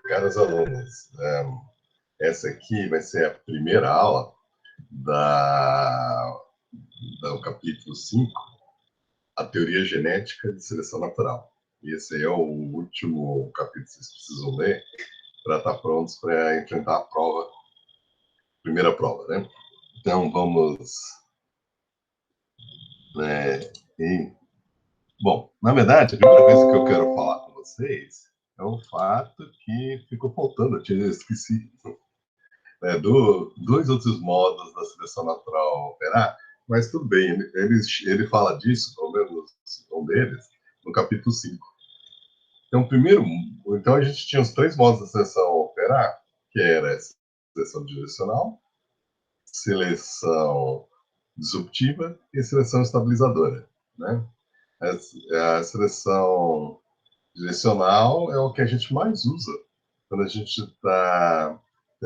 Caros alunos, essa aqui vai ser a primeira aula do capítulo 5, a teoria genética de seleção natural. E esse aí é o último capítulo que vocês precisam ler para estar prontos para enfrentar a prova, primeira prova, né? Então, vamos... Bom, na verdade, a primeira coisa que eu quero falar com vocês é o fato que ficou faltando, eu tinha esquecido, dois outros modos da seleção natural operar, mas tudo bem, ele fala disso, pelo menos um deles, no capítulo 5. Então a gente tinha os três modos da seleção operar, que era seleção direcional, seleção disruptiva e seleção estabilizadora, né? A seleção direcional é o que a gente mais usa quando a gente está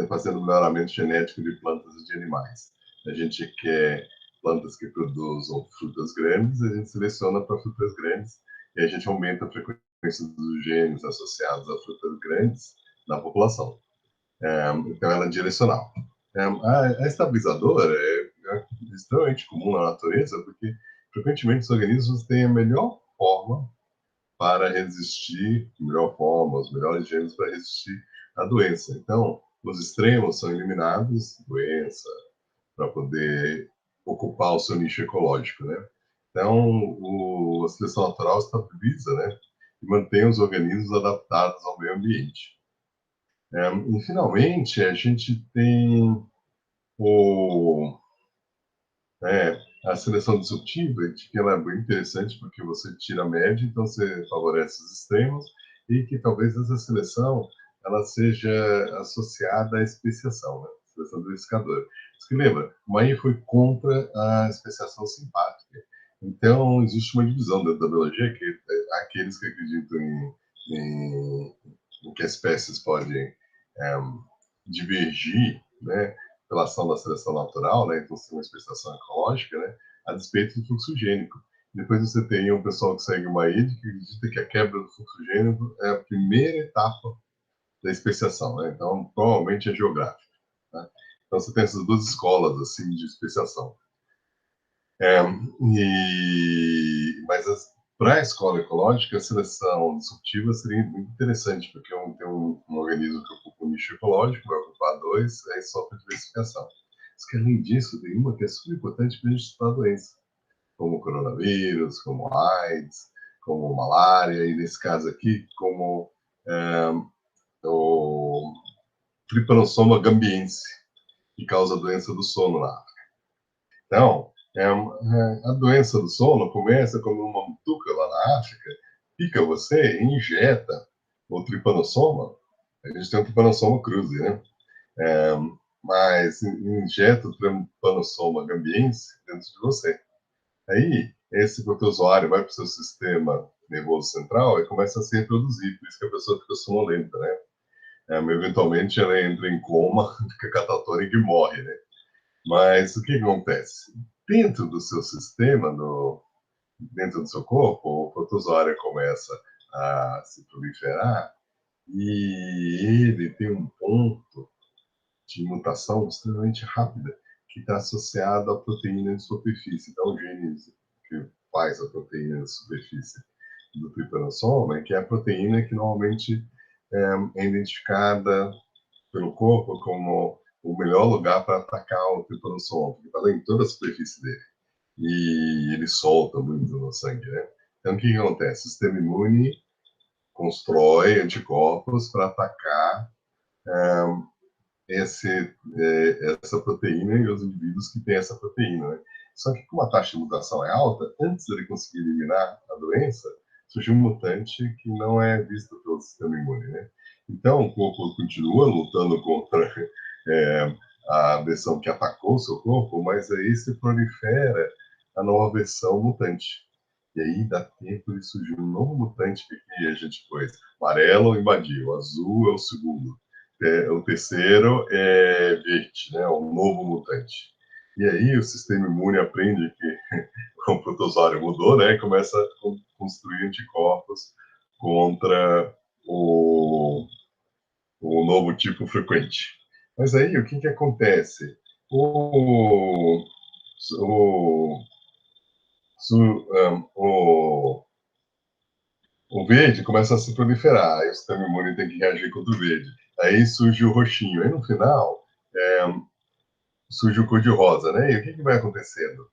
fazendo melhoramento genético de plantas e de animais. A gente quer plantas que produzam frutas grandes, a gente seleciona para frutas grandes e a gente aumenta a frequência dos genes associados a frutas grandes na população. Então, ela é direcional. A estabilizadora é extremamente comum na natureza, porque frequentemente os organismos têm a melhor forma para resistir, os melhores genes para resistir à doença. Então, os extremos são eliminados, doença, para poder ocupar o seu nicho ecológico, né? Então, a seleção natural estabiliza, né? E mantém os organismos adaptados ao meio ambiente. E, finalmente, a gente tem a seleção disruptiva, que ela é bem interessante porque você tira a média, então você favorece os extremos, e que talvez essa seleção ela seja associada à especiação, né? Seleção diversificadora. Isso que lembra, Maia foi contra a especiação simpática. Então, existe uma divisão dentro da biologia, que aqueles que acreditam em que as espécies podem divergir, né, pela ação da seleção natural, né, então tem uma especiação ecológica, né, a despeito do fluxo gênico. Depois você tem um pessoal que segue uma ID que acredita que a quebra do fluxo gênico é a primeira etapa da especiação, né? Então provavelmente é geográfico. Né? Então você tem essas duas escolas assim de especiação. Mas para a escola ecológica, a seleção disruptiva seria muito interessante, porque tem um organismo que ocupa um nicho ecológico, vai ocupar dois, aí sofre diversificação. Mas que, além disso, tem uma que é super importante para a gente estudar a doença, como o coronavírus, como a AIDS, como malária, e nesse caso aqui, como o Trypanosoma gambiense, que causa a doença do sono na África. Então, a doença do sono começa como uma mutuca lá na África, pica você e injeta o tripanossoma. A gente tem o tripanossoma cruzi, né? Mas injeta o tripanossoma gambiense dentro de você. Aí, esse protozoário vai para o seu sistema nervoso central e começa a se reproduzir, por isso que a pessoa fica sonolenta, né? Eventualmente ela entra em coma, fica catatônica e morre, né? Mas o que acontece? Dentro do seu sistema, dentro do seu corpo, o protozoário começa a se proliferar e ele tem um ponto de mutação extremamente rápida que está associado à proteína de superfície. Então, o gene que faz a proteína de superfície do tripanossoma, que é a proteína que normalmente é identificada pelo corpo como o melhor lugar para atacar o tripanossoma, porque está em toda a superfície dele. E ele solta muito no sangue, né? Então, o que acontece? O sistema imune constrói anticorpos para atacar essa proteína e os indivíduos que têm essa proteína, né? Só que como a taxa de mutação é alta, antes dele conseguir eliminar a doença, surgiu um mutante que não é visto pelo sistema imune, né? Então, o corpo continua lutando contra a versão que atacou o seu corpo, mas aí se prolifera a nova versão mutante. E aí dá tempo de surgir um novo mutante que a gente pôs. O amarelo invadiu, o azul é o segundo. O terceiro é verde, né? O novo mutante. E aí o sistema imune aprende que o protozoário mudou, né? E começa a construir anticorpos contra o novo tipo frequente. Mas aí, o que acontece? O, o, o verde começa a se proliferar, aí o sistema imune tem que reagir contra o verde. Aí surge o roxinho. Aí, no final, surge o cor-de-rosa, né? E o que vai acontecendo?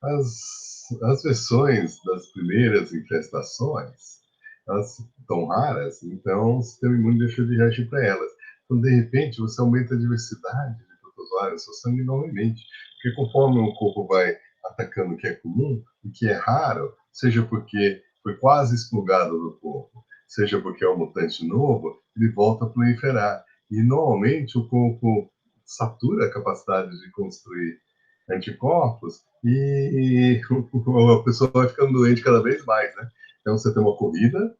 As versões das primeiras infestações, elas estão raras, então o sistema imune deixou de reagir para elas. Então, de repente, você aumenta a diversidade de protozoários no seu sangue enormemente, porque conforme o corpo vai atacando o que é comum, o que é raro, seja porque foi quase expurgado do corpo, seja porque é um mutante novo, ele volta a proliferar. E, normalmente, o corpo satura a capacidade de construir anticorpos e a pessoa vai ficando doente cada vez mais, né? Então você tem uma corrida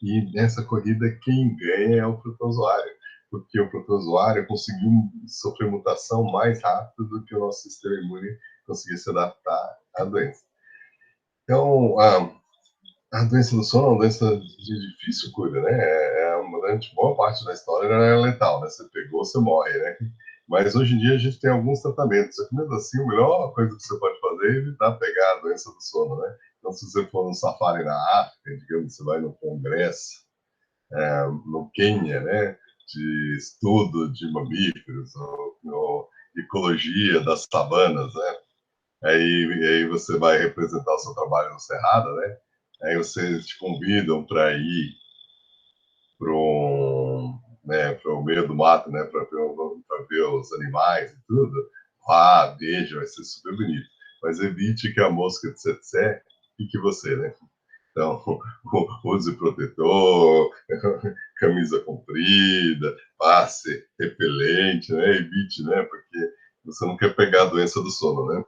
e nessa corrida quem ganha é o protozoário, porque o protozoário conseguiu sofrer mutação mais rápido do que o nosso sistema imune conseguia se adaptar à doença. Então, a doença do sono é uma doença de difícil cura, né? Durante boa parte da história ela é letal, né? Você pegou, você morre, né? Mas hoje em dia a gente tem alguns tratamentos. Só que mesmo assim, a melhor coisa que você pode fazer é evitar pegar a doença do sono, né? Então, se você for num safari na África, digamos, você vai no congresso, no Quênia, né? De estudo de mamíferos, ou ecologia das savanas, né? Aí você vai representar o seu trabalho no Cerrado, né? Aí vocês te convidam para ir para o meio do mato, né? Para ver os animais e tudo. Veja, vai ser super bonito. Mas evite que a mosca de tsetse pique você, né? Então, use protetor, camisa comprida, passe repelente, né? Evite, né? Porque você não quer pegar a doença do sono, né?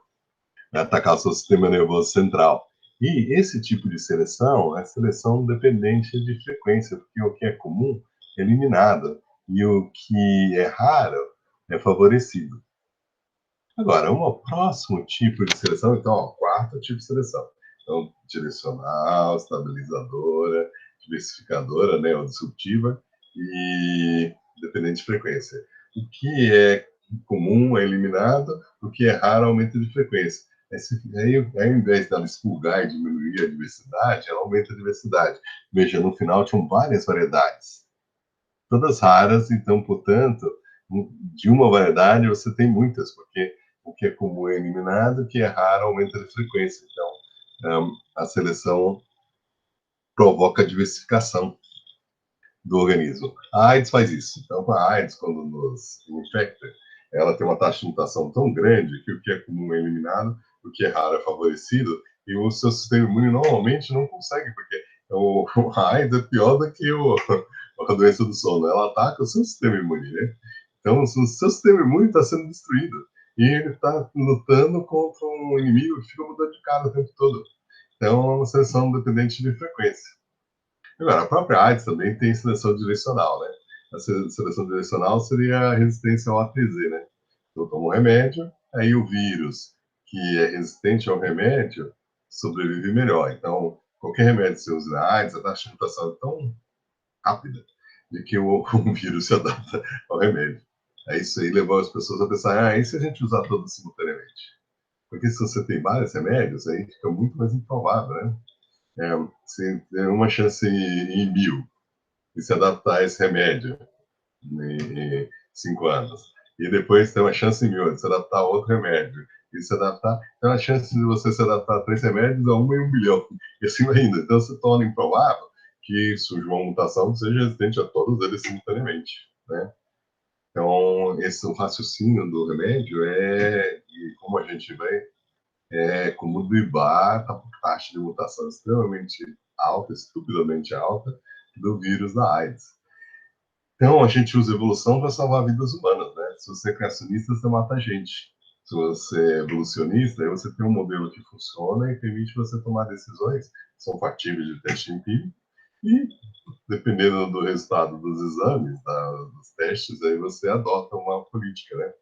Atacar o seu sistema nervoso central. E esse tipo de seleção é seleção dependente de frequência, porque o que é comum é eliminado e o que é raro é favorecido. Agora, um próximo tipo de seleção, então, quarto tipo de seleção. Então, direcional, estabilizadora, diversificadora, né, ou disruptiva, e dependente de frequência. O que é comum é eliminado, o que é raro aumenta de frequência. Aí, ao invés dela expurgar e diminuir a diversidade, ela aumenta a diversidade. Veja, no final tinham várias variedades, todas raras, então, portanto, de uma variedade você tem muitas, porque o que é comum é eliminado, o que é raro aumenta de frequência. Então, a seleção provoca a diversificação do organismo. A AIDS faz isso. Então, a AIDS, quando nos infecta, ela tem uma taxa de mutação tão grande que o que é comum é eliminado, o que é raro é favorecido, e o seu sistema imune normalmente não consegue, porque a AIDS é pior do que a doença do sono. Ela ataca o seu sistema imune, né? Então, o seu sistema imune está sendo destruído. E ele está lutando contra um inimigo que fica mudando de cara o tempo todo. Então, é uma seleção dependente de frequência. Agora, a própria AIDS também tem seleção direcional, né? A seleção direcional seria a resistência ao ATZ, né? Eu tomo um remédio, aí o vírus que é resistente ao remédio sobrevive melhor. Então, qualquer remédio que você use na AIDS, a taxa de mutação é tão rápida de que o vírus se adapta ao remédio. Aí isso aí levou as pessoas a pensar, e se a gente usar todos simultaneamente? Porque se você tem vários remédios, aí fica muito mais improvável, né? Você tem uma chance em 1000 de se adaptar a esse remédio em 5 anos. E depois tem uma chance em 1000 de se adaptar a outro remédio. E se adaptar, então a chance de você se adaptar a 3 remédios é 1 em 1 bilhão. E assim ainda. Então se torna improvável que surja uma mutação que seja resistente a todos eles simultaneamente, né? Então, esse raciocínio do remédio e como a gente vê, como dribar a taxa de mutação extremamente alta, estupidamente alta, do vírus da AIDS. Então, a gente usa evolução para salvar vidas humanas, né? Se você é criacionista, você mata a gente. Se você é evolucionista, aí você tem um modelo que funciona e permite você tomar decisões que são factíveis de teste empírico e, dependendo do resultado dos exames, dos testes, aí você adota uma política, né?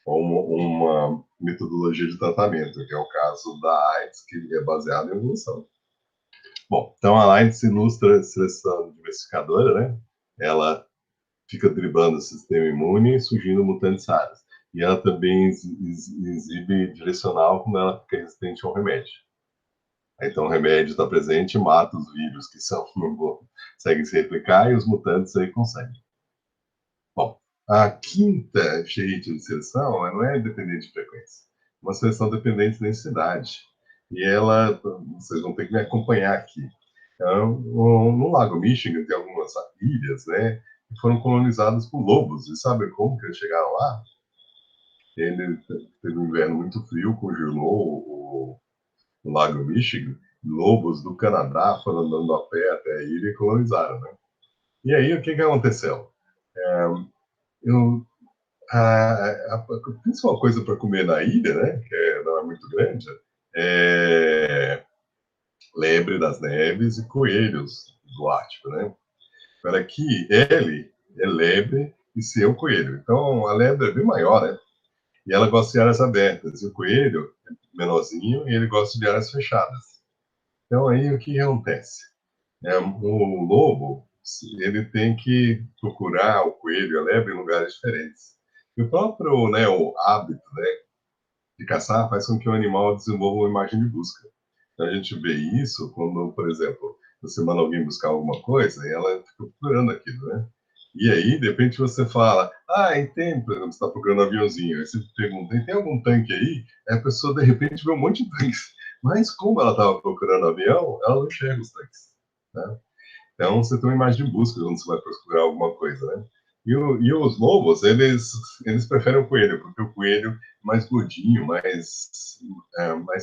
Ou uma metodologia de tratamento, que é o caso da AIDS, que é baseado em evolução. Bom, então a AIDS ilustra a seleção diversificadora, né? Ela fica driblando o sistema imune, surgindo mutantes raros. E ela também exibe direcional quando ela fica resistente ao remédio. Então o remédio está presente e mata os vírus que não conseguem se replicar e os mutantes aí conseguem. Bom, a quinta jeito de seleção não é dependente de frequência. Uma seleção dependente de densidade. E ela, vocês vão ter que me acompanhar aqui. Então, no Lago Michigan tem algumas ilhas, né, que foram colonizadas por lobos. E sabe como que eles chegaram lá? Ele teve um inverno muito frio, congelou o Lago Michigan. Lobos do Canadá foram andando a pé até a ilha e colonizaram, né? E aí, o que aconteceu? Eu, a principal coisa para comer na ilha, né, que não é muito grande, é lebre das neves e coelhos do Ártico, né? Para que ele é lebre e seu coelho. Então, a lebre é bem maior, né? E ela gosta de áreas abertas. E o coelho é menorzinho e ele gosta de áreas fechadas. Então, aí o que acontece? O lobo, ele tem que procurar o coelho e a lebre em lugares diferentes. E o próprio, né, o hábito, né, de caçar faz com que o animal desenvolva uma imagem de busca. Então, a gente vê isso quando, por exemplo, você manda alguém buscar alguma coisa e ela fica procurando aquilo, né? E aí, de repente, você fala, tem, por exemplo, você está procurando um aviãozinho. Aí você pergunta, tem algum tanque aí? Aí a pessoa, de repente, vê um monte de tanques. Mas como ela estava procurando avião, ela não enxerga os tanques, né? Então, você tem uma imagem de busca quando você vai procurar alguma coisa, né? E os lobos, eles preferem o coelho, porque o coelho é mais gordinho, mais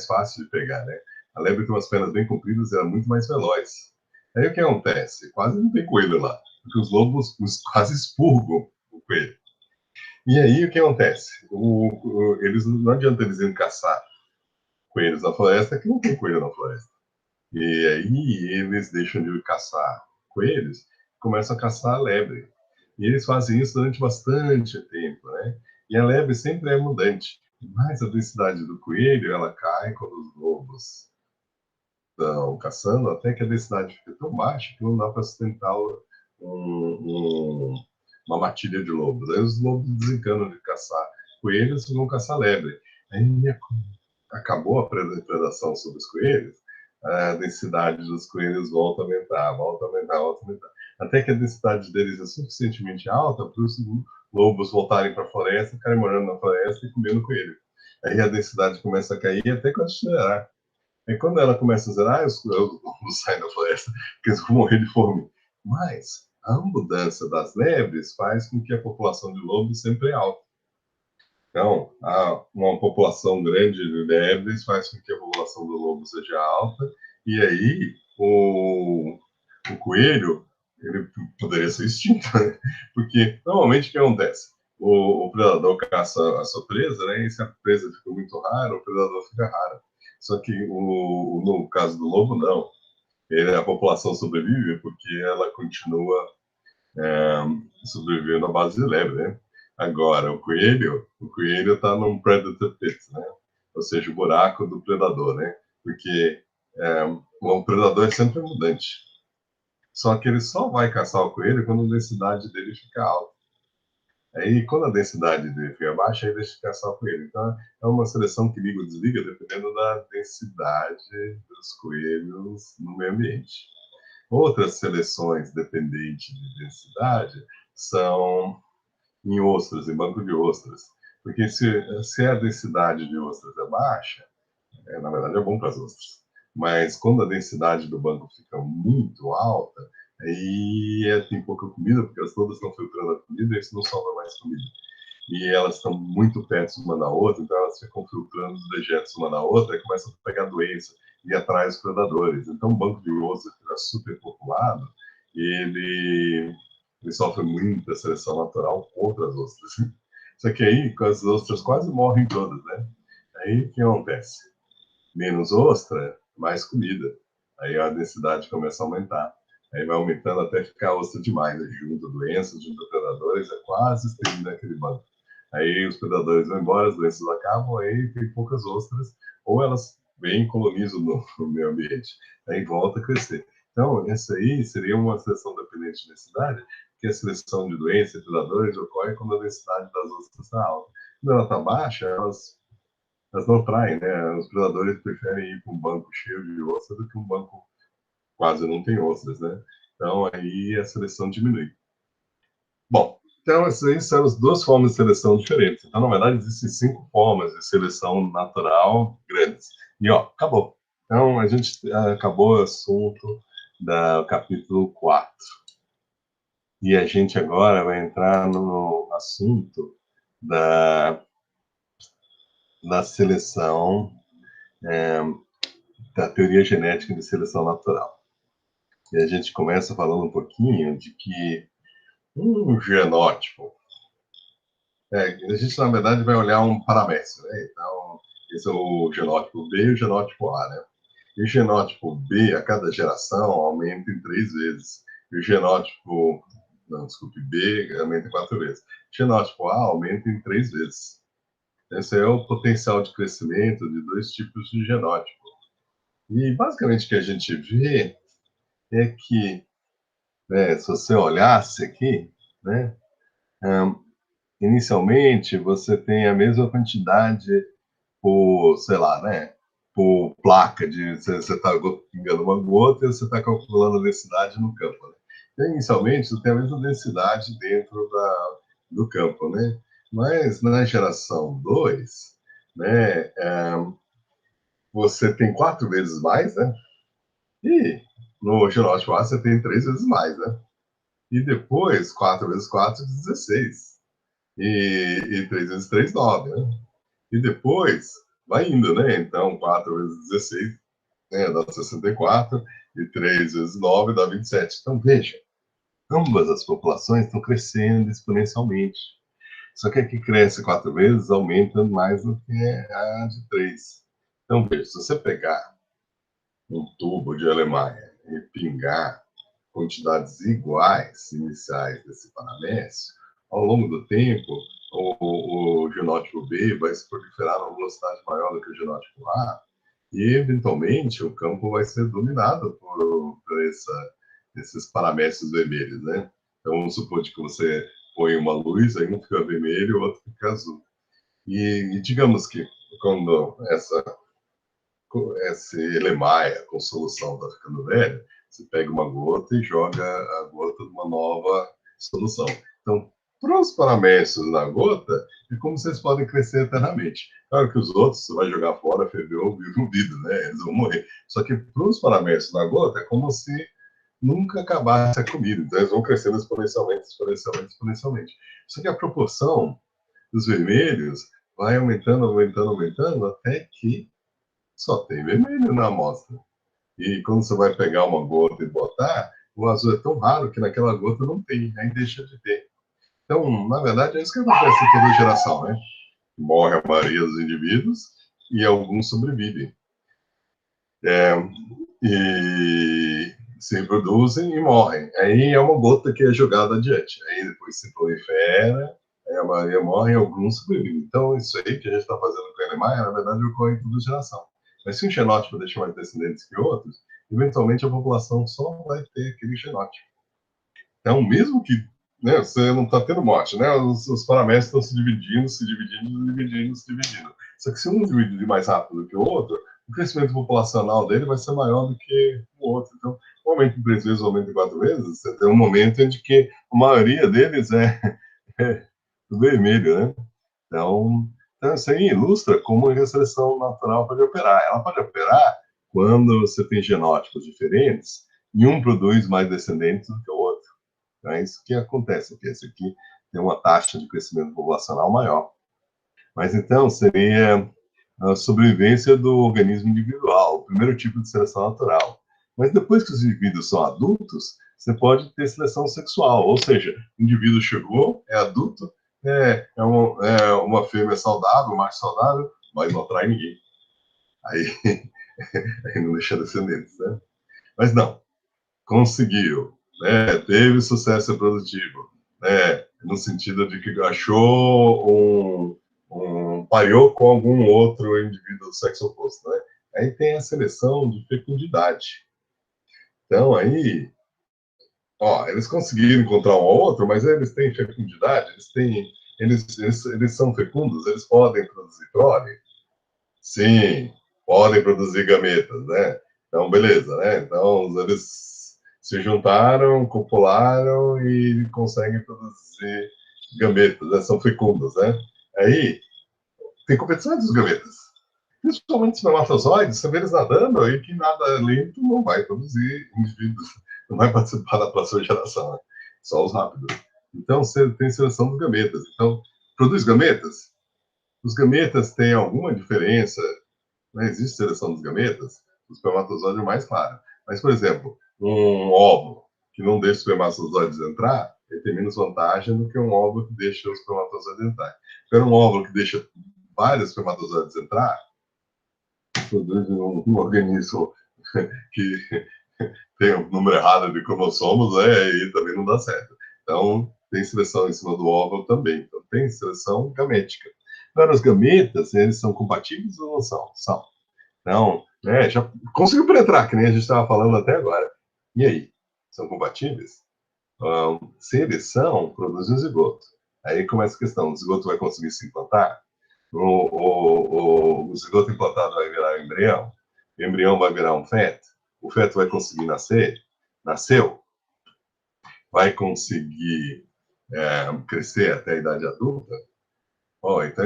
fácil de pegar, né? A lebre tem umas pernas bem compridas e ela é muito mais veloz. Aí o que acontece? Quase não tem coelho lá, porque os lobos quase expurgam o coelho. E aí o que acontece? Eles não adianta eles irem caçar coelhos na floresta, que não tem coelho na floresta. E aí eles deixam de caçar coelhos e começam a caçar a lebre. E eles fazem isso durante bastante tempo, né? E a lebre sempre é mudante. Mas a densidade do coelho, ela cai quando os lobos estão caçando, até que a densidade fica tão baixa que não dá para sustentar uma matilha de lobos. Aí os lobos desencanam de caçar coelhos e vão caçar lebre. Aí acabou a predação sobre os coelhos, a densidade dos coelhos volta a aumentar, volta a aumentar, volta a aumentar. Até que a densidade deles é suficientemente alta para os lobos voltarem para a floresta, ficarem morando na floresta e comendo coelho. Aí a densidade começa a cair até quando acelerar. E quando ela começa a zerar, os lobos saem da floresta, porque eles vão morrer de fome. Mas a mudança das lebres faz com que a população de lobos sempre é alta. Então, uma população grande de lebres faz com que a população do lobo seja alta, e aí o coelho ele poderia ser extinto, né? Porque normalmente o que acontece? O predador caça a sua presa, né? E se a presa fica muito rara, o predador fica raro. Só que no caso do lobo, não. A população sobrevive porque ela continua sobrevivendo à base de lebre, né? Agora, o coelho está num predator pit, né? Ou seja, o buraco do predador, né? Porque o predador é sempre mudante. Só que ele só vai caçar o coelho quando a densidade dele fica alta. Aí, quando a densidade dele fica baixa, aí deixa de caçar o coelho. Então, é uma seleção que liga ou desliga dependendo da densidade dos coelhos no meio ambiente. Outras seleções dependentes de densidade são em ostras, em banco de ostras. Porque se a densidade de ostras é baixa, na verdade é bom para as ostras. Mas quando a densidade do banco fica muito alta, aí tem pouca comida, porque as todas estão filtrando a comida e isso não sobra mais comida. E elas estão muito perto uma da outra, então elas ficam filtrando os dejetos uma da outra e começam a pegar doença e atrai os predadores. Então o banco de ostras que está super populado, ele sofre muita seleção natural contra as ostras. Só que aí as ostras quase morrem todas, né? Aí o que acontece? Menos ostra, mais comida. Aí a densidade começa a aumentar. Aí vai aumentando até ficar ostra demais. Aí junta doenças, junta predadores, é quase extermina aquele banco. Aí os predadores vão embora, as doenças acabam, aí tem poucas ostras, ou elas vêm e colonizam no meio ambiente. Aí volta a crescer. Então, essa aí seria uma seleção dependente de densidade, que a seleção de doenças e predadores ocorre quando a densidade das ostras está alta. Quando ela está baixa, elas não atraem, né? Os predadores preferem ir para um banco cheio de ostras do que um banco quase não tem ostras, né? Então, aí a seleção diminui. Bom, então essas aí são as duas formas de seleção diferentes. Então, na verdade, existem 5 formas de seleção natural grandes. E, ó, acabou. Então, a gente acabou o assunto do capítulo 4. E a gente agora vai entrar no assunto da seleção, da teoria genética de seleção natural. E a gente começa falando um pouquinho de que um genótipo, a gente, na verdade, vai olhar um paramétro, né? Então, esse é o genótipo B e o genótipo A, né? E o genótipo B, a cada geração, aumenta em 3 vezes. E o genótipo, não, desculpe, B aumenta em 4 vezes. O genótipo A aumenta em 3 vezes. Esse é o potencial de crescimento de 2 tipos de genótipo. E, basicamente, o que a gente vê é que, né, se você olhasse aqui, né, inicialmente você tem a mesma quantidade por, sei lá, né, por placa de você está pingando uma gota e você está calculando a densidade no campo. Né? Então, inicialmente, você tem a mesma densidade dentro do campo, né? Mas na geração 2, né, você tem 4 vezes mais, né? E no genótipo A você tem 3 vezes mais, né? E depois, 4 vezes 4, 16. E 3 vezes 3, 9, né? E depois vai indo, né? Então, 4 vezes 16, né, dá 64, e 3 vezes 9 dá 27. Então, veja, ambas as populações estão crescendo exponencialmente. Só que a que cresce 4 vezes aumenta mais do que a de 3. Então, veja, se você pegar um tubo de Alemanha e pingar quantidades iguais iniciais desse paramécio, ao longo do tempo, o genótipo B vai se proliferar numa velocidade maior do que o genótipo A, e, eventualmente, o campo vai ser dominado por esses paramécios vermelhos, né? Então, vamos supor que você põe uma luz, aí um fica vermelho e o outro fica azul. E digamos que quando esse Elemaia com solução está ficando velho, você pega uma gota e joga a gota numa nova solução. Então, para os paramécios na gota, é como se eles podem crescer eternamente. Claro que os outros, você vai jogar fora, ferveu, vive um vidro, né? Eles vão morrer. Só que para os paramécios na gota, é como se nunca acabasse a comida. Então, eles vão crescendo exponencialmente, exponencialmente, exponencialmente. Só que a proporção dos vermelhos vai aumentando, aumentando, aumentando, até que só tem vermelho na amostra. E quando você vai pegar uma gota e botar, o azul é tão raro que naquela gota não tem, aí deixa de ter. Então, na verdade, é isso que acontece em toda geração, né? Morre a maioria dos indivíduos e alguns sobrevivem. E se reproduzem e morrem. Aí é uma gota que é jogada adiante. Aí depois se prolifera, aí a maioria morre e alguns sobrevivem. Então, isso aí que a gente está fazendo com a Alemanha, na verdade, ocorre em toda geração. Mas se um genótipo deixa mais descendentes que outros, eventualmente a população só vai ter aquele genótipo. Então, mesmo que, né, você não está tendo morte, né? Os paramétros estão se dividindo, se dividindo, se dividindo, se dividindo. Só que se um dividir mais rápido do que o outro, o crescimento populacional dele vai ser maior do que o outro. Então, um aumento em 3 vezes, um aumento em 4 vezes, você tem um momento em que a maioria deles é vermelho, né? Então, isso aí ilustra como a seleção natural pode operar. Ela pode operar quando você tem genótipos diferentes e um produz mais descendentes do que o outro. Então, é isso que acontece aqui. Esse aqui tem uma taxa de crescimento populacional maior. Mas, então, seria a sobrevivência do organismo individual, o primeiro tipo de seleção natural. Mas depois que os indivíduos são adultos, você pode ter seleção sexual, ou seja, o indivíduo chegou, é adulto, é uma fêmea saudável, mais saudável, mas não atrai ninguém. Aí, aí não deixa descendentes, né? Mas não, conseguiu, né? Teve sucesso reprodutivo, né? No sentido de que achou pariu com algum outro indivíduo do sexo oposto, né? Aí tem a seleção de fecundidade. Então, aí, Ó, eles conseguiram encontrar um ao outro, mas eles têm fecundidade, eles são fecundos, eles podem produzir prole? Sim, podem produzir gametas, né? Então, beleza, né? Então, eles se juntaram, copularam e conseguem produzir gametas, né? São fecundos, né? Aí, tem competição entre os gametas. Principalmente espermatozoides, você vê eles nadando aí que nada lento não vai produzir indivíduos, não vai participar da próxima geração, né? Só os rápidos. Então, você tem seleção dos gametas. Então, produz gametas? Os gametas têm alguma diferença? Não existe seleção dos gametas? O espermatozoide é o mais claro. Mas, por exemplo, um óvulo que não deixa os espermatozoides entrar, ele tem menos vantagem do que um óvulo que deixa os espermatozoides entrar. Agora, um óvulo que deixa vários espermatozoides entrar, produz um organismo que tem um número errado de cromossomos, né, e também não dá certo. Então, tem seleção em cima do óvulo também. Então, tem seleção gamética. Agora, os gametas, eles são compatíveis ou não são? São. Então, né, já conseguiu penetrar, que nem a gente estava falando até agora. E aí? São compatíveis? Se eles são, produzem um zigoto. Aí começa a questão: o zigoto vai conseguir se implantar? O zigoto implantado vai virar um embrião? O embrião vai virar um feto? O feto vai conseguir nascer? Nasceu? Vai conseguir crescer até a idade adulta? Bom, então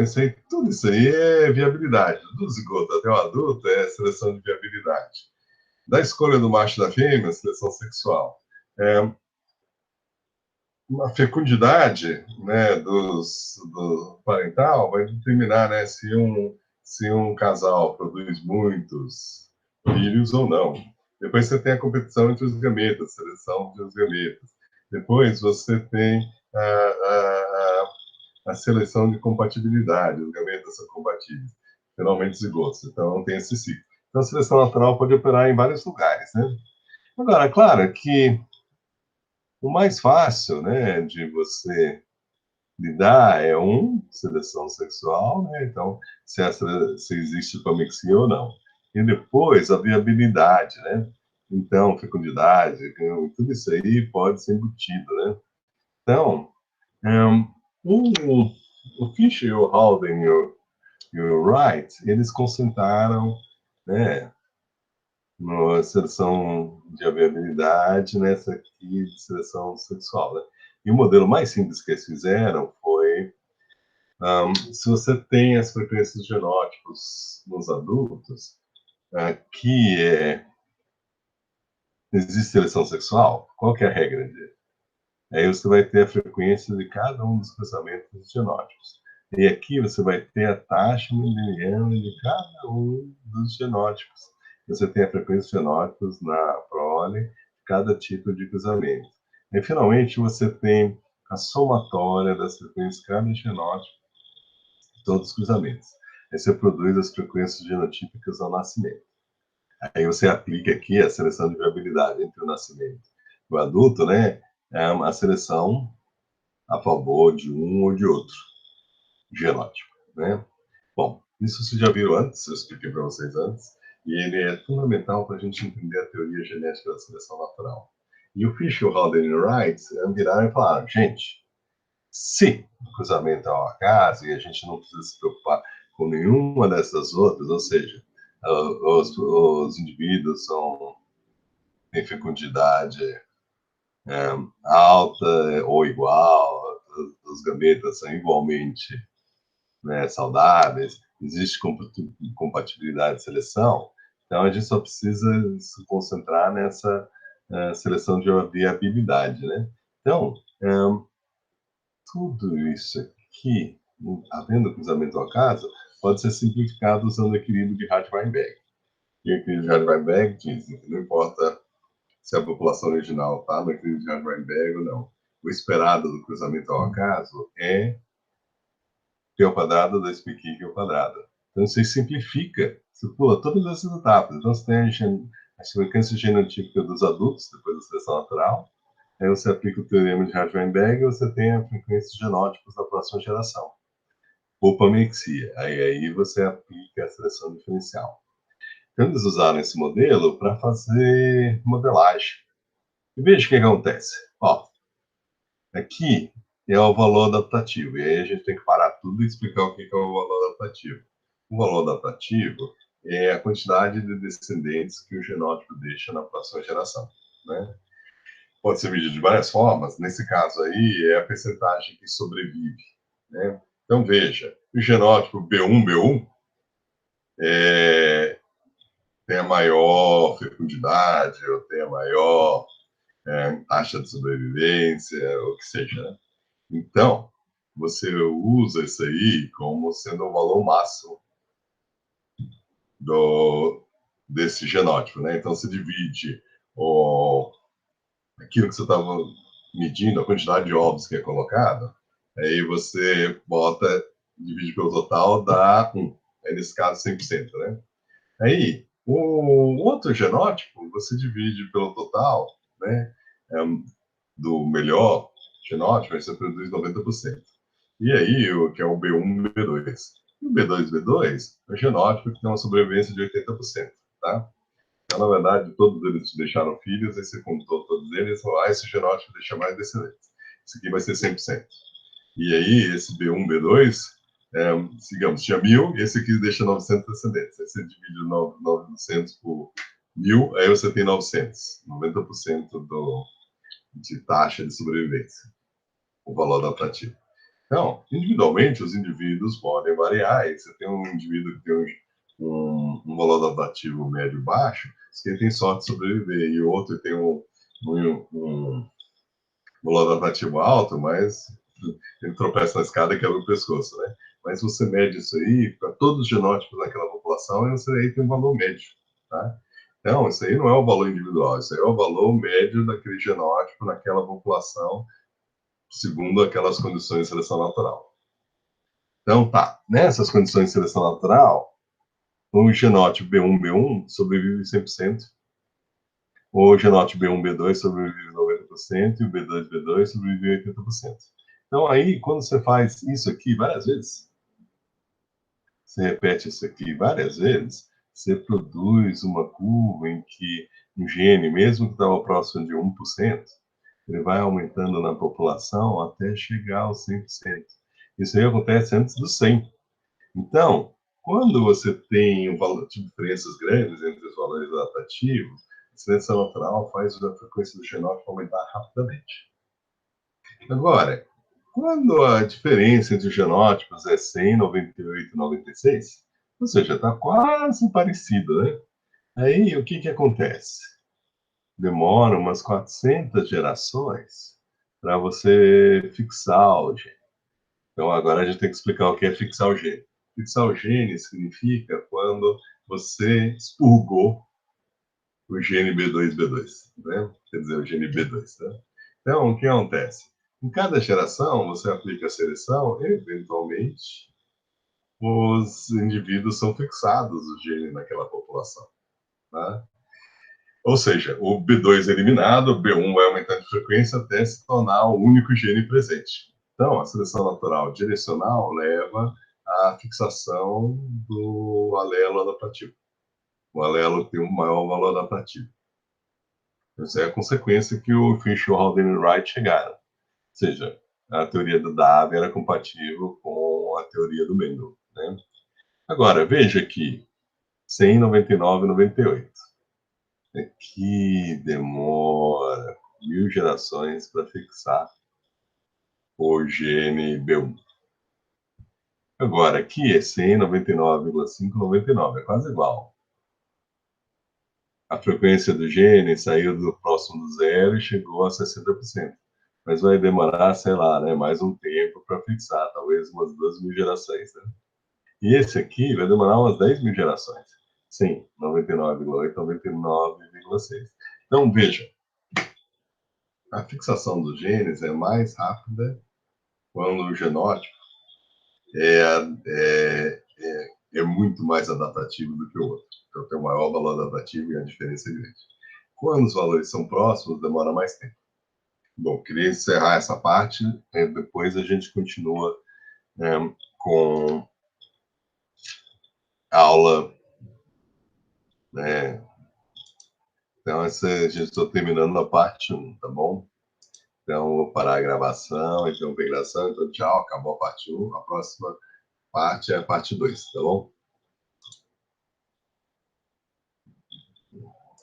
tudo isso aí é viabilidade. Do zigoto até o adulto é seleção de viabilidade. Da escolha do macho e da fêmea, seleção sexual. A fecundidade, né, do parental vai determinar, né, se um casal produz muitos filhos ou não. Depois você tem a competição entre os gametas, seleção entre os gametas. Depois você tem a seleção de compatibilidade, os gametas são compatíveis, finalmente zigotos, então não tem esse ciclo. Então a seleção natural pode operar em vários lugares, né? Agora, claro que o mais fácil, né, de você lidar é seleção sexual, né? Então, se existe hipomixia ou não. E depois, a viabilidade, né? Então, fecundidade, tudo isso aí pode ser embutido, né? Então, o Fisher, o Halden e o Wright, eles concentraram, né, na seleção de viabilidade, nessa aqui de seleção sexual, né? E o modelo mais simples que eles fizeram foi se você tem as frequências de genótipos nos adultos, que existe seleção sexual, qual que é a regra dele? Aí você vai ter a frequência de cada um dos cruzamentos genótipos. E aqui você vai ter a taxa mendeliana de cada um dos genótipos. Você tem a frequência de genótipos na prole de cada tipo de cruzamento. E finalmente você tem a somatória das frequências de cada genótipo de todos os cruzamentos. Aí você produz as frequências genotípicas ao nascimento. Aí você aplica aqui a seleção de viabilidade entre o nascimento e o adulto, né? É uma seleção a favor de um ou de outro genótipo, né? Bom, isso vocês já viram antes, eu expliquei para vocês antes, e ele é fundamental para a gente entender a teoria genética da seleção natural. E o Fisher, o Halden e o Wright viraram e falaram, gente, se o cruzamento é um acaso e a gente não precisa se preocupar com nenhuma dessas outras, ou seja, os indivíduos têm fecundidade alta ou igual, os gametas são igualmente, né, saudáveis, existe compatibilidade de seleção, então a gente só precisa se concentrar nessa seleção de viabilidade, né? Então, tudo isso aqui, havendo cruzamento ao caso, pode ser simplificado usando o equilíbrio de Hardy-Weinberg. E o equilíbrio de Hardy-Weinberg diz que não importa se a população original está no equilíbrio de Hardy-Weinberg ou não. O esperado do cruzamento ao acaso é P ao quadrado 2π ao quadrado. Então, você simplifica, você pula todas essas etapas. Então, você tem a frequência genotípica dos adultos, depois da seleção natural. Aí você aplica o teorema de Hardy-Weinberg e você tem a frequência de genótipos da próxima geração. Opamexia. Aí você aplica a seleção diferencial. Então, eles usaram esse modelo para fazer modelagem. E veja o que acontece. Ó, aqui é o valor adaptativo, e aí a gente tem que parar tudo e explicar o que é o valor adaptativo. O valor adaptativo é a quantidade de descendentes que o genótipo deixa na próxima geração, né? Pode ser medido de várias formas, nesse caso aí é a percentagem que sobrevive, né? Então veja, o genótipo B1, é, tem a maior fecundidade, ou tem a maior taxa de sobrevivência, ou o que seja, né? Então, você usa isso aí como sendo o valor máximo do, desse genótipo, né? Então, você divide aquilo que você estava medindo, a quantidade de ovos que é colocado, aí você divide pelo total, dá 1. Aí, nesse caso, 100%, né? Aí, o outro genótipo, você divide pelo total, né? Do melhor genótipo, aí você produz 90%. E aí, o que é o B1 e B2. E o B2 é o genótipo que tem uma sobrevivência de 80%, tá? Então, na verdade, todos eles deixaram filhos, aí você contou todos eles e falou, esse genótipo deixa mais descendentes. Esse aqui vai ser 100%. E aí, esse B1, B2, digamos, tinha 1.000, e esse aqui deixa 900 descendentes. Aí você divide 900 por 1.000, aí você tem 900, 90% de taxa de sobrevivência, o valor adaptativo. Então, individualmente, os indivíduos podem variar. E você tem um indivíduo que tem um valor adaptativo médio baixo, que tem sorte de sobreviver, e o outro tem um valor adaptativo alto, mas ele tropeça na escada e quebra o pescoço, né? Mas você mede isso aí para todos os genótipos daquela população, e você aí tem um valor médio, tá? Então, isso aí não é o valor individual, isso aí é o valor médio daquele genótipo naquela população, segundo aquelas condições de seleção natural. Então, tá, nessas condições de seleção natural, o genótipo B1 sobrevive 100%, o genótipo B1 B2 sobrevive 90%, e o B2 sobrevive 80%. Então, aí, quando você faz isso aqui várias vezes, você repete isso aqui várias vezes, você produz uma curva em que um gene, mesmo que estava próximo de 1%, ele vai aumentando na população até chegar aos 100%. Isso aí acontece antes do 100. Então, quando você tem um valor de diferenças grandes entre os valores adaptativos, a seleção natural faz a frequência do genótipo aumentar rapidamente. Agora, quando a diferença entre os genótipos é 100, 98 e 96, ou seja, está quase parecido, né? Aí, o que acontece? Demora umas 400 gerações para você fixar o gene. Então, agora a gente tem que explicar o que é fixar o gene. Fixar o gene significa quando você expurgou o gene B2, né? Quer dizer, o gene B2, né? Então, o que acontece? Em cada geração, você aplica a seleção e, eventualmente, os indivíduos são fixados o gene naquela população, tá? Ou seja, o B2 é eliminado, o B1 vai aumentando de frequência até se tornar o único gene presente. Então, a seleção natural direcional leva à fixação do alelo adaptativo. O alelo tem um maior valor adaptativo. Essa é a consequência que o Fisher, Haldane e Wright chegaram. Ou seja, a teoria da Darwin era compatível com a teoria do Mendel, né? Agora, veja aqui, 100, 99 e 98. Aqui demora 1.000 gerações para fixar o gene B1. Agora, aqui é 100, 99,5, 99, é quase igual. A frequência do gene saiu do próximo do zero e chegou a 60%. Mas vai demorar, sei lá, né, mais um tempo para fixar, talvez umas 2.000 gerações. Né? E esse aqui vai demorar umas 10.000 gerações. Sim, 99,8, 99,6. Então, veja, a fixação dos genes é mais rápida quando o genótipo é, é muito mais adaptativo do que o outro. Então, tem o maior valor adaptativo e a diferença é grande. Quando os valores são próximos, demora mais tempo. Bom, queria encerrar essa parte, depois a gente continua com a aula, né? Então, a gente está terminando a parte 1, tá bom? Então, vou parar a gravação, interromper a gravação. Então, tchau, acabou a parte 1. A próxima parte é a parte 2, tá bom?